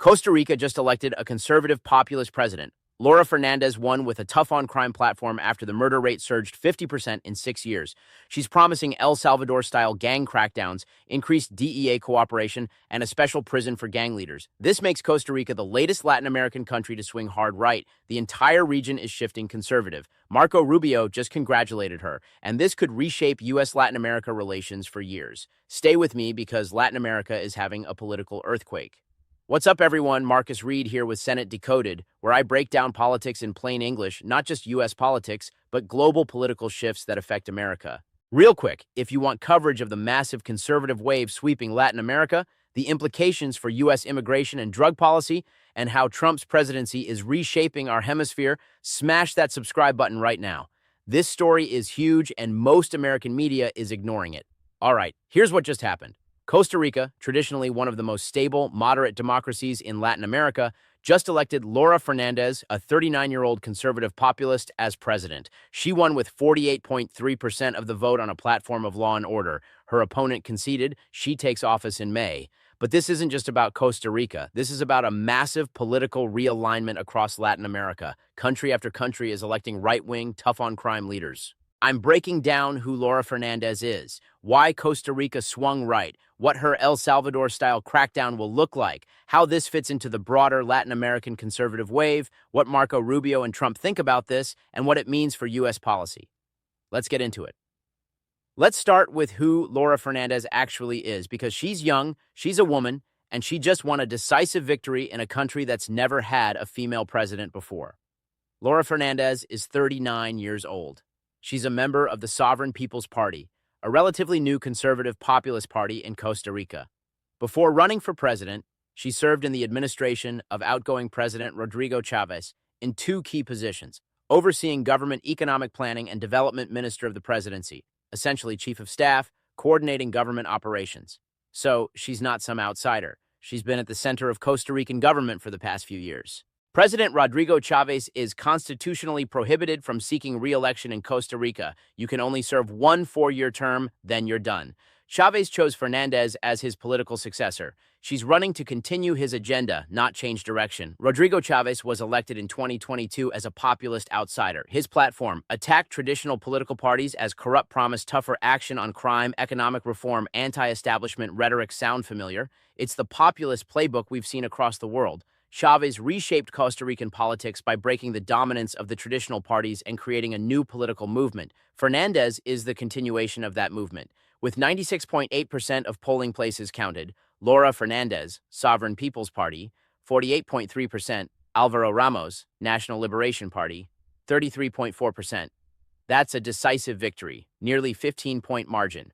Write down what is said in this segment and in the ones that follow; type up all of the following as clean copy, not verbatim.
Costa Rica just elected a conservative populist president. Laura Fernández won with a tough-on-crime platform after the murder rate surged 50% in 6 years. She's promising El Salvador-style gang crackdowns, increased DEA cooperation, and a special prison for gang leaders. This makes Costa Rica the latest Latin American country to swing hard right. The entire region is shifting conservative. Marco Rubio just congratulated her, and this could reshape U.S.-Latin America relations for years. Stay with me because Latin America is having a political earthquake. What's up, everyone? Marcus Reed here with Senate Decoded, where I break down politics in plain English, not just U.S. politics, but global political shifts that affect America. Real quick, if you want coverage of the massive conservative wave sweeping Latin America, the implications for U.S. immigration and drug policy, and how Trump's presidency is reshaping our hemisphere, smash that subscribe button right now. This story is huge, and most American media is ignoring it. All right, here's what just happened. Costa Rica, traditionally one of the most stable, moderate democracies in Latin America, just elected Laura Fernández, a 39-year-old conservative populist, as president. She won with 48.3% of the vote on a platform of law and order. Her opponent conceded. She takes office in May. But this isn't just about Costa Rica. This is about a massive political realignment across Latin America. Country after country is electing right-wing, tough-on-crime leaders. I'm breaking down who Laura Fernández is, why Costa Rica swung right, what her El Salvador-style crackdown will look like, how this fits into the broader Latin American conservative wave, what Marco Rubio and Trump think about this, and what it means for U.S. policy. Let's get into it. Let's start with who Laura Fernández actually is, because she's young, she's a woman, and she just won a decisive victory in a country that's never had a female president before. Laura Fernández is 39 years old. She's a member of the Sovereign People's Party, a relatively new conservative populist party in Costa Rica. Before running for president, she served in the administration of outgoing President Rodrigo Chávez in two key positions, overseeing government economic planning and development minister of the presidency, essentially chief of staff, coordinating government operations. So she's not some outsider. She's been at the center of Costa Rican government for the past few years. President Rodrigo Chávez is constitutionally prohibited from seeking re-election in Costa Rica. You can only serve one 4-year term, then you're done. Chávez chose Fernández as his political successor. She's running to continue his agenda, not change direction. Rodrigo Chávez was elected in 2022 as a populist outsider. His platform, attack traditional political parties as corrupt, promise tougher action on crime, economic reform, anti-establishment rhetoric. Sound familiar? It's the populist playbook we've seen across the world. Chávez reshaped Costa Rican politics by breaking the dominance of the traditional parties and creating a new political movement. Fernández is the continuation of that movement. With 96.8% of polling places counted, Laura Fernández, Sovereign People's Party, 48.3%, Álvaro Ramos, National Liberation Party, 33.4%. That's a decisive victory, nearly 15-point margin.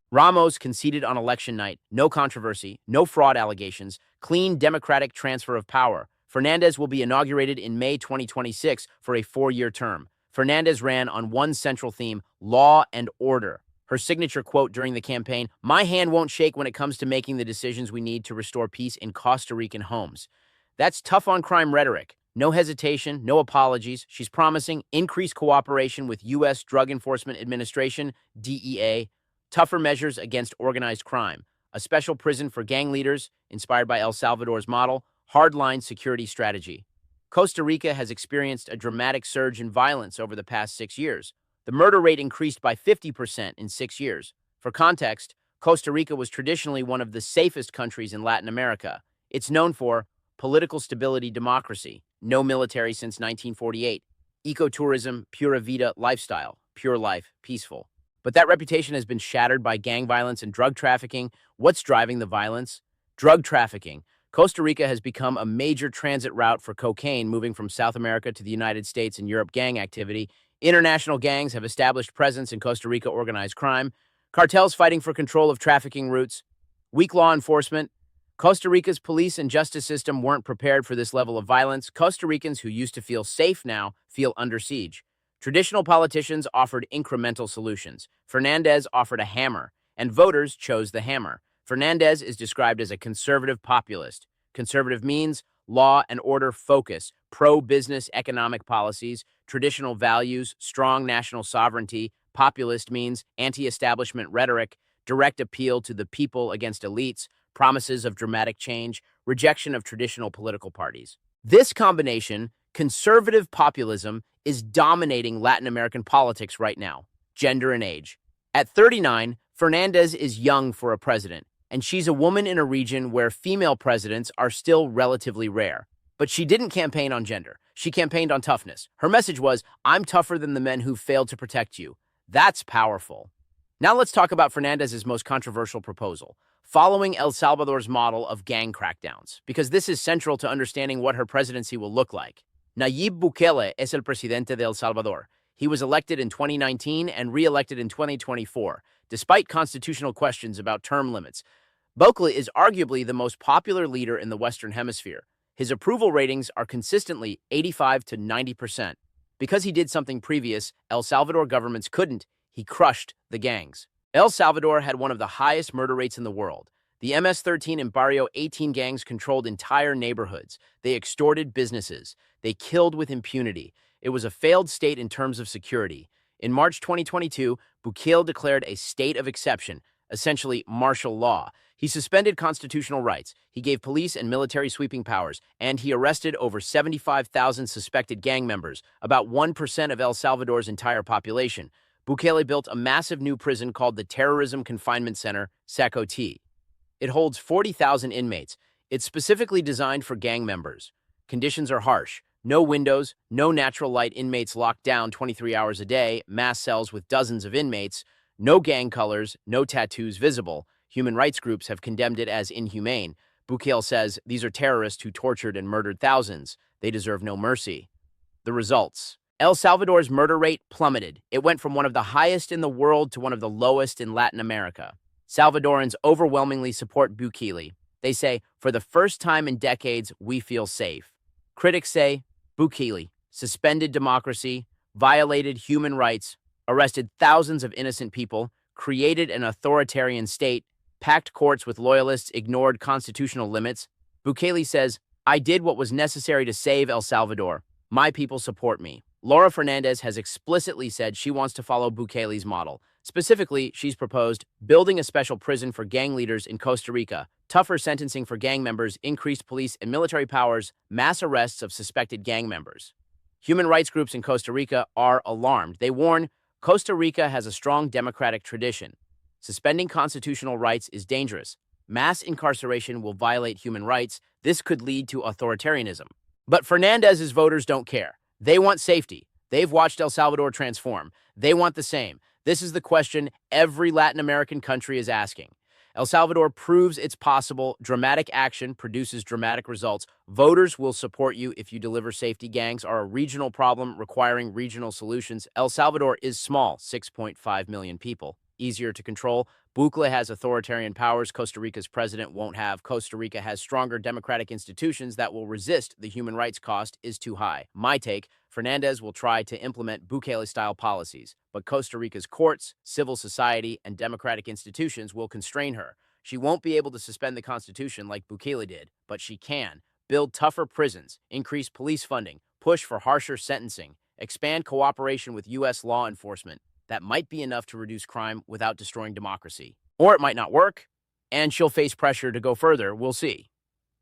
Ramos conceded on election night, no controversy, no fraud allegations, clean democratic transfer of power. Fernández will be inaugurated in May 2026 for a 4-year term. Fernández ran on one central theme, law and order. Her signature quote during the campaign, "My hand won't shake when it comes to making the decisions we need to restore peace in Costa Rican homes." That's tough-on-crime rhetoric. No hesitation, no apologies. She's promising increased cooperation with U.S. Drug Enforcement Administration, DEA, tougher measures against organized crime, a special prison for gang leaders, inspired by El Salvador's model, hardline security strategy. Costa Rica has experienced a dramatic surge in violence over the past 6 years. The murder rate increased by 50% in 6 years. For context, Costa Rica was traditionally one of the safest countries in Latin America. It's known for political stability, democracy, no military since 1948, ecotourism, pura vida lifestyle, pure life, peaceful. But that reputation has been shattered by gang violence and drug trafficking. What's driving the violence? Drug trafficking. Costa Rica has become a major transit route for cocaine moving from South America to the United States and Europe. Gang activity. International gangs have established presence in Costa Rica. Organized crime. Cartels fighting for control of trafficking routes. Weak law enforcement. Costa Rica's police and justice system weren't prepared for this level of violence. Costa Ricans who used to feel safe now feel under siege. Traditional politicians offered incremental solutions. Fernández offered a hammer, and voters chose the hammer. Fernández is described as a conservative populist. Conservative means law and order focus, pro-business economic policies, traditional values, strong national sovereignty. Populist means anti-establishment rhetoric, direct appeal to the people against elites, promises of dramatic change. rejection of traditional political parties. This combination, conservative populism, is dominating Latin American politics right now. Gender and age. At 39, Fernandez is young for a president, and she's a woman in a region where female presidents are still relatively rare. But she didn't campaign on gender. She campaigned on toughness. Her message was, I'm tougher than the men who failed to protect you. That's powerful. Now let's talk about Fernandez's most controversial proposal, following El Salvador's model of gang crackdowns, because this is central to understanding what her presidency will look like. Nayib Bukele es el presidente de El Salvador. He was elected in 2019 and re-elected in 2024, despite constitutional questions about term limits. Bukele is arguably the most popular leader in the Western Hemisphere. His approval ratings are consistently 85 to 90%. Because he did something previous El Salvador governments couldn't, he crushed the gangs. El Salvador had one of the highest murder rates in the world. The MS-13 and Barrio 18 gangs controlled entire neighborhoods. They extorted businesses. They killed with impunity. It was a failed state in terms of security. In March 2022, Bukele declared a state of exception, essentially martial law. He suspended constitutional rights, he gave police and military sweeping powers, and he arrested over 75,000 suspected gang members, about 1% of El Salvador's entire population. Bukele built a massive new prison called the Terrorism Confinement Center, SACOT. It holds 40,000 inmates. It's specifically designed for gang members. Conditions are harsh. No windows, no natural light, inmates locked down 23 hours a day, mass cells with dozens of inmates, no gang colors, no tattoos visible. Human rights groups have condemned it as inhumane. Bukele says these are terrorists who tortured and murdered thousands. They deserve no mercy. The results. El Salvador's murder rate plummeted. It went from one of the highest in the world to one of the lowest in Latin America. Salvadorans overwhelmingly support Bukele. They say, for the first time in decades, we feel safe. Critics say, Bukele suspended democracy, violated human rights, arrested thousands of innocent people, created an authoritarian state, packed courts with loyalists, ignored constitutional limits. Bukele says, I did what was necessary to save El Salvador. My people support me. Laura Fernández has explicitly said she wants to follow Bukele's model. Specifically, she's proposed building a special prison for gang leaders in Costa Rica, tougher sentencing for gang members, increased police and military powers, mass arrests of suspected gang members. Human rights groups in Costa Rica are alarmed. They warn Costa Rica has a strong democratic tradition. Suspending constitutional rights is dangerous. Mass incarceration will violate human rights. This could lead to authoritarianism. But Fernandez's voters don't care. They want safety. They've watched El Salvador transform. They want the same. This is the question every Latin American country is asking. El Salvador proves it's possible. Dramatic action produces dramatic results. Voters will support you if you deliver safety. Gangs are a regional problem requiring regional solutions. El Salvador is small, 6.5 million people. Easier to control. Bukele has authoritarian powers Costa Rica's president won't have. Costa Rica has stronger democratic institutions that will resist the human rights cost is too high. My take, Fernandez will try to implement Bukele-style policies, but Costa Rica's courts, civil society, and democratic institutions will constrain her. She won't be able to suspend the Constitution like Bukele did, but she can build tougher prisons, increase police funding, push for harsher sentencing, expand cooperation with U.S. law enforcement. That might be enough to reduce crime without destroying democracy. Or it might not work, and she'll face pressure to go further. We'll see.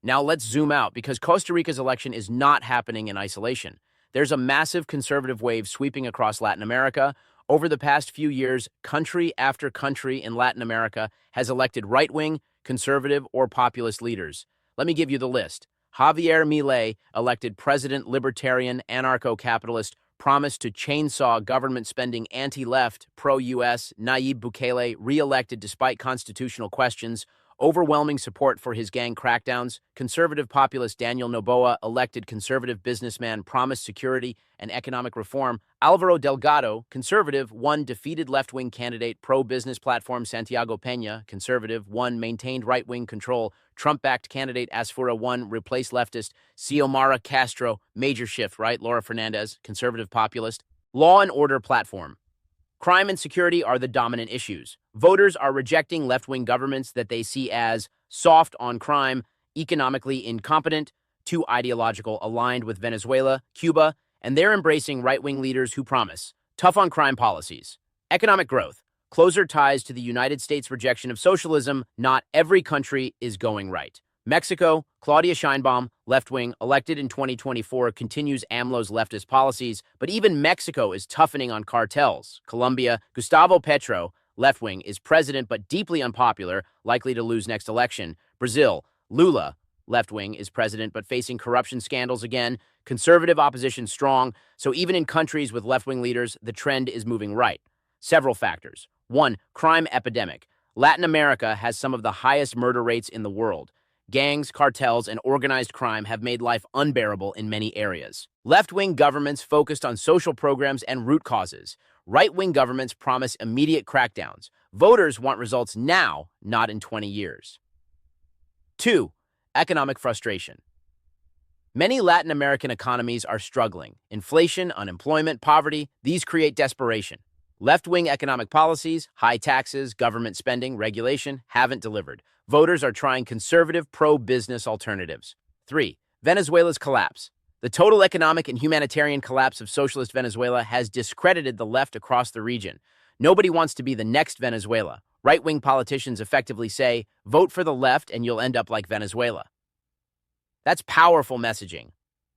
Now let's zoom out, because Costa Rica's election is not happening in isolation. There's a massive conservative wave sweeping across Latin America. Over the past few years, country after country in Latin America has elected right-wing, conservative, or populist leaders. Let me give you the list. Javier Milei, elected president, libertarian, anarcho-capitalist, promised to chainsaw government spending, anti-left, pro-U.S. Nayib Bukele, re-elected despite constitutional questions, overwhelming support for his gang crackdowns. Conservative populist Daniel Noboa, elected conservative businessman, promised security and economic reform. Alvaro Delgado, conservative, won, defeated left-wing candidate. Pro-business platform Santiago Peña, conservative, won, maintained right-wing control. Trump-backed candidate Asfura won, replaced leftist Xiomara Castro. Major shift, right? Laura Fernández, conservative populist. Law and order platform. Crime and security are the dominant issues. Voters are rejecting left-wing governments that they see as soft on crime, economically incompetent, too ideological, aligned with Venezuela, Cuba, and they're embracing right-wing leaders who promise tough on crime policies. Economic growth. Closer ties to the United States' rejection of socialism. Not every country is going right. Mexico, Claudia Sheinbaum, left-wing, elected in 2024, continues AMLO's leftist policies, but even Mexico is toughening on cartels. Colombia, Gustavo Petro, left-wing, is president but deeply unpopular, likely to lose next election. Brazil, Lula, left-wing, is president but facing corruption scandals again. Conservative opposition strong, so even in countries with left-wing leaders, the trend is moving right. Several factors. 1. Crime epidemic. Latin America has some of the highest murder rates in the world. Gangs, cartels, and organized crime have made life unbearable in many areas. Left-wing governments focused on social programs and root causes. Right-wing governments promise immediate crackdowns. Voters want results now, not in 20 years. 2. Economic frustration. Many Latin American economies are struggling. Inflation, unemployment, poverty, these create desperation. Left-wing economic policies, high taxes, government spending, regulation haven't delivered. Voters are trying conservative, pro-business alternatives. 3. Venezuela's collapse. The total economic and humanitarian collapse of socialist Venezuela has discredited the left across the region. Nobody wants to be the next Venezuela. Right-wing politicians effectively say, vote for the left and you'll end up like Venezuela. That's powerful messaging.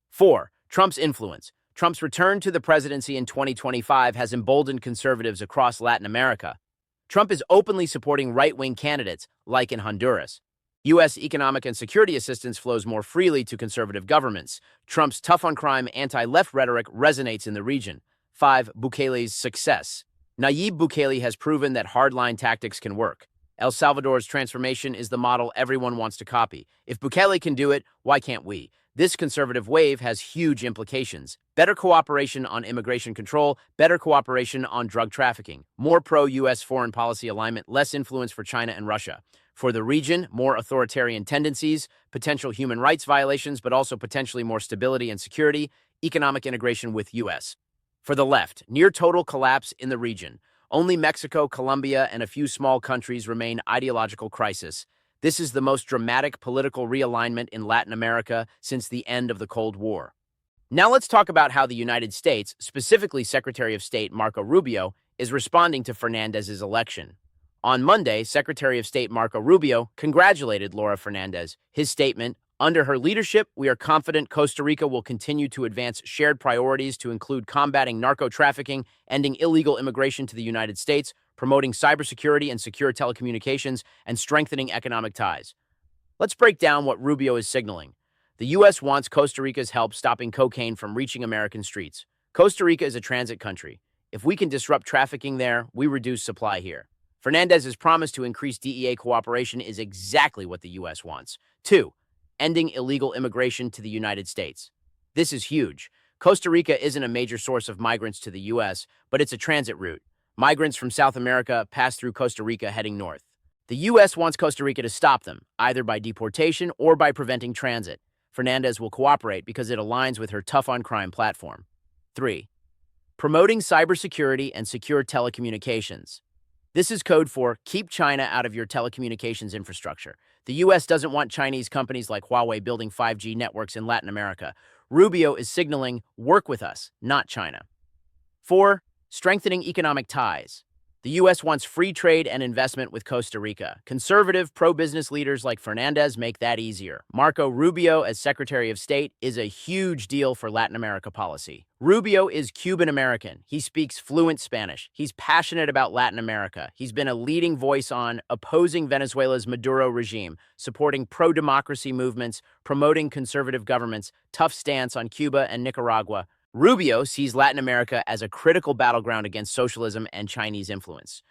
4. Trump's influence. Trump's return to the presidency in 2025 has emboldened conservatives across Latin America. Trump is openly supporting right-wing candidates, like in Honduras. U.S. economic and security assistance flows more freely to conservative governments. Trump's tough-on-crime, anti-left rhetoric resonates in the region. 5. Bukele's success. Nayib Bukele has proven that hardline tactics can work. El Salvador's transformation is the model everyone wants to copy. If Bukele can do it, why can't we? This conservative wave has huge implications. Better cooperation on immigration control, better cooperation on drug trafficking, more pro-U.S. foreign policy alignment, less influence for China and Russia. For the region, more authoritarian tendencies, potential human rights violations, but also potentially more stability and security, economic integration with U.S. For the left, near total collapse in the region. Only Mexico, Colombia, and a few small countries remain ideological crisis. This is the most dramatic political realignment in Latin America since the end of the Cold War. Now let's talk about how the United States, specifically Secretary of State Marco Rubio, is responding to Fernandez's election. On Monday, Secretary of State Marco Rubio congratulated Laura Fernández. His statement, "Under her leadership, we are confident Costa Rica will continue to advance shared priorities to include combating narco-trafficking, ending illegal immigration to the United States, promoting cybersecurity and secure telecommunications, and strengthening economic ties." Let's break down what Rubio is signaling. The U.S. wants Costa Rica's help stopping cocaine from reaching American streets. Costa Rica is a transit country. If we can disrupt trafficking there, we reduce supply here. Fernandez's promise to increase DEA cooperation is exactly what the U.S. wants. 2. Ending illegal immigration to the United States. This is huge. Costa Rica isn't a major source of migrants to the U.S., but it's a transit route. Migrants from South America pass through Costa Rica heading north. The U.S. wants Costa Rica to stop them, either by deportation or by preventing transit. Fernández will cooperate because it aligns with her tough-on-crime platform. 3. Promoting cybersecurity and secure telecommunications. This is code for keep China out of your telecommunications infrastructure. The U.S. doesn't want Chinese companies like Huawei building 5G networks in Latin America. Rubio is signaling, work with us, not China. 4. Strengthening economic ties. The U.S. wants free trade and investment with Costa Rica. Conservative, pro-business leaders like Fernández make that easier. Marco Rubio, as Secretary of State, is a huge deal for Latin America policy. Rubio is Cuban-American. He speaks fluent Spanish. He's passionate about Latin America. He's been a leading voice on opposing Venezuela's Maduro regime, supporting pro-democracy movements, promoting conservative governments, tough stance on Cuba and Nicaragua. Rubio sees Latin America as a critical battleground against socialism and Chinese influence.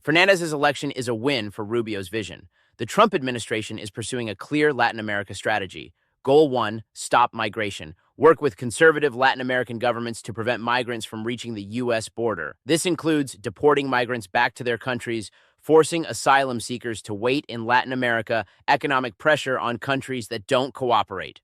Fernández's election is a win for Rubio's vision. The Trump administration is pursuing a clear Latin America strategy. Goal 1, stop migration. Work with conservative Latin American governments to prevent migrants from reaching the U.S. border. This includes deporting migrants back to their countries, forcing asylum seekers to wait in Latin America, economic pressure on countries that don't cooperate.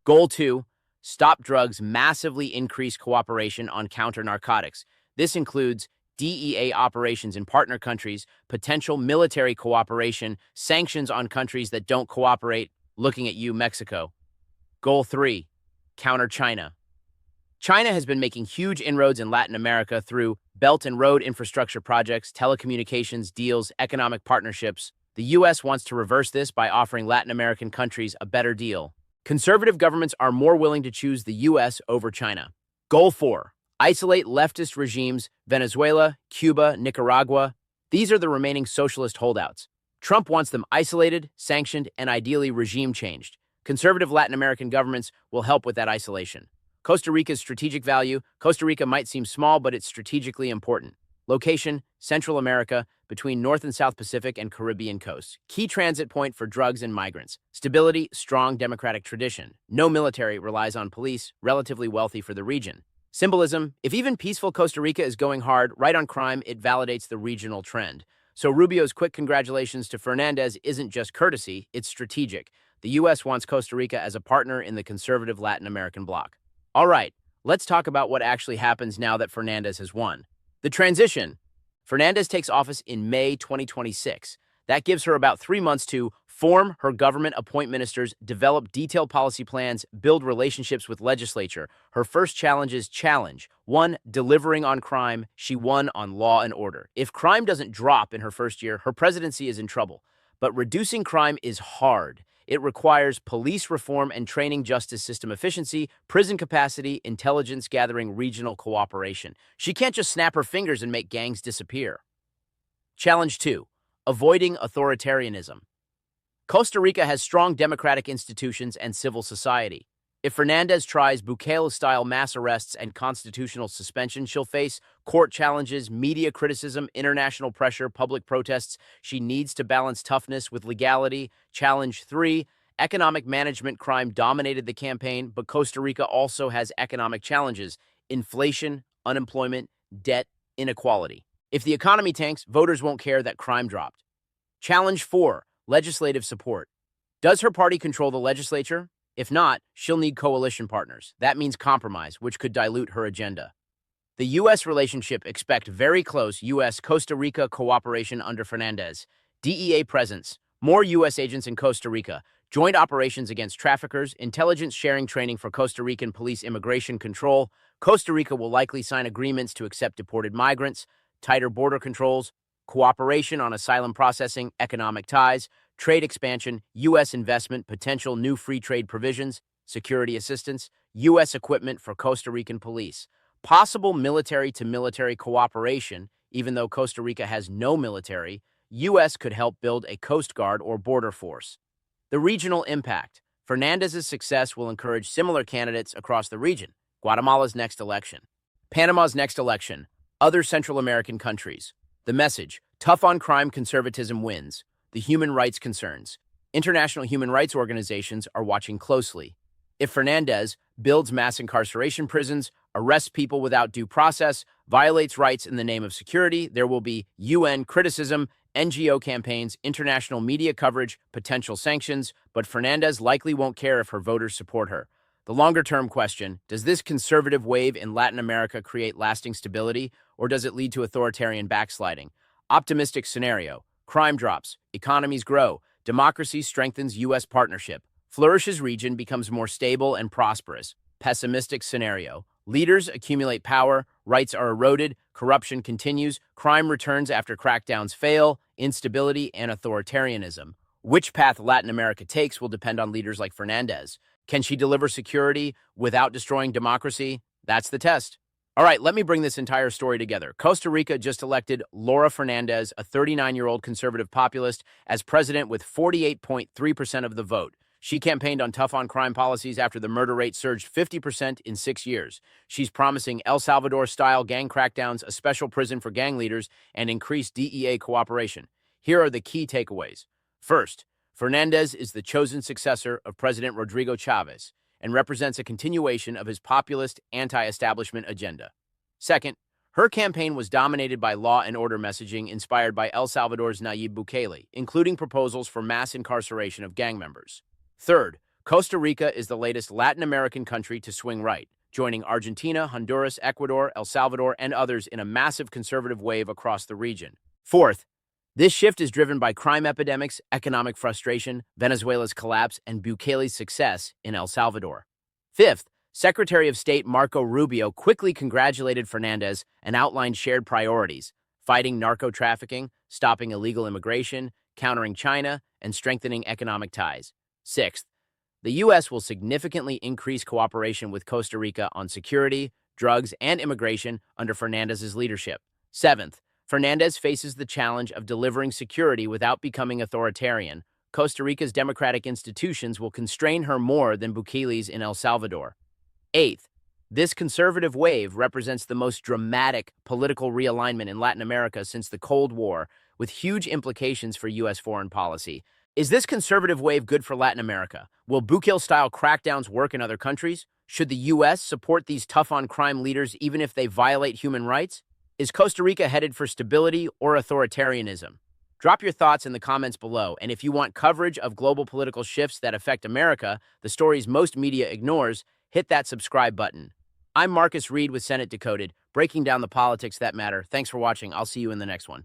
Goal 2, stop drugs, massively increase cooperation on counter-narcotics. This includes DEA operations in partner countries, potential military cooperation, sanctions on countries that don't cooperate, looking at you, Mexico. Goal 3, counter China. China has been making huge inroads in Latin America through Belt and Road infrastructure projects, telecommunications deals, economic partnerships. The U.S. wants to reverse this by offering Latin American countries a better deal. Conservative governments are more willing to choose the U.S. over China. Goal 4. Isolate leftist regimes, Venezuela, Cuba, Nicaragua. These are the remaining socialist holdouts. Trump wants them isolated, sanctioned, and ideally regime changed. Conservative Latin American governments will help with that isolation. Costa Rica's strategic value. Costa Rica might seem small, but it's strategically important. Location, Central America, between North and South Pacific and Caribbean coasts. Key transit point for drugs and migrants. Stability, strong democratic tradition. No military, relies on police, relatively wealthy for the region. Symbolism, if even peaceful Costa Rica is going hard, right on crime, it validates the regional trend. So Rubio's quick congratulations to Fernández isn't just courtesy, it's strategic. The U.S. wants Costa Rica as a partner in the conservative Latin American bloc. All right, let's talk about what actually happens now that Fernández has won. The transition. Fernández takes office in May 2026. That gives her about 3 months to form her government, appoint ministers, develop detailed policy plans, build relationships with legislature. Her first challenge is challenge. 1. Delivering on crime. She won on law and order. If crime doesn't drop in her first year, her presidency is in trouble. But reducing crime is hard. It requires police reform and training, justice system efficiency, prison capacity, intelligence gathering, regional cooperation. She can't just snap her fingers and make gangs disappear. Challenge 2. Avoiding authoritarianism. Costa Rica has strong democratic institutions and civil society. If Fernández tries Bukele-style mass arrests and constitutional suspension, she'll face court challenges, media criticism, international pressure, public protests. She needs to balance toughness with legality. Challenge 3. Economic management. Crime dominated the campaign, but Costa Rica also has economic challenges: inflation, unemployment, debt, inequality. If the economy tanks, voters won't care that crime dropped. Challenge 4. Legislative support. Does her party control the legislature? If not, she'll need coalition partners. That means compromise, which could dilute her agenda. The U.S. relationship. Expect very close U.S.-Costa Rica cooperation under Fernández. DEA presence. More U.S. agents in Costa Rica. Joint operations against traffickers. Intelligence sharing training for Costa Rican police immigration control. Costa Rica will likely sign agreements to accept deported migrants. Tighter border controls. Cooperation on asylum processing. Economic ties. Trade expansion, U.S. investment, potential new free trade provisions, security assistance, U.S. equipment for Costa Rican police, possible military-to-military cooperation. Even though Costa Rica has no military, U.S. could help build a Coast Guard or border force. The regional impact. Fernández's success will encourage similar candidates across the region. Guatemala's next election. Panama's next election. Other Central American countries. The message: tough on crime, conservatism wins. The human rights concerns. International human rights organizations are watching closely. If Fernández builds mass incarceration prisons, arrests people without due process, violates rights in the name of security, there will be UN criticism, NGO campaigns, international media coverage, potential sanctions, but Fernández likely won't care if her voters support her. The longer-term question: does this conservative wave in Latin America create lasting stability, or does it lead to authoritarian backsliding? Optimistic scenario: crime drops, economies grow, democracy strengthens U.S. partnership, flourishes, region becomes more stable and prosperous. Pessimistic scenario: leaders accumulate power, rights are eroded, corruption continues, crime returns after crackdowns fail, instability and authoritarianism. Which path Latin America takes will depend on leaders like Fernández. Can she deliver security without destroying democracy? That's the test. All right, let me bring this entire story together. Costa Rica just elected Laura Fernández, a 39-year-old conservative populist, as president with 48.3% of the vote. She campaigned on tough-on-crime policies after the murder rate surged 50% in 6 years. She's promising El Salvador-style gang crackdowns, a special prison for gang leaders, and increased DEA cooperation. Here are the key takeaways. First, Fernández is the chosen successor of President Rodrigo Chávez and represents a continuation of his populist, anti-establishment agenda. Second, her campaign was dominated by law and order messaging inspired by El Salvador's Nayib Bukele, including proposals for mass incarceration of gang members. Third, Costa Rica is the latest Latin American country to swing right, joining Argentina, Honduras, Ecuador, El Salvador, and others in a massive conservative wave across the region. Fourth, this shift is driven by crime epidemics, economic frustration, Venezuela's collapse, and Bukele's success in El Salvador. Fifth, Secretary of State Marco Rubio quickly congratulated Fernández and outlined shared priorities: fighting narco-trafficking, stopping illegal immigration, countering China and strengthening economic ties. Sixth, the U.S. will significantly increase cooperation with Costa Rica on security, drugs, and immigration under Fernandez's leadership. Seventh, Fernandez faces the challenge of delivering security without becoming authoritarian. Costa Rica's democratic institutions will constrain her more than Bukele's in El Salvador. Eighth, this conservative wave represents the most dramatic political realignment in Latin America since the Cold War, with huge implications for U.S. foreign policy. Is this conservative wave good for Latin America? Will Bukele-style crackdowns work in other countries? Should the U.S. support these tough-on-crime leaders even if they violate human rights? Is Costa Rica headed for stability or authoritarianism? Drop your thoughts in the comments below, and if you want coverage of global political shifts that affect America, the stories most media ignores, hit that subscribe button. I'm Marcus Reed with Senate Decoded, breaking down the politics that matter. Thanks for watching. I'll see you in the next one.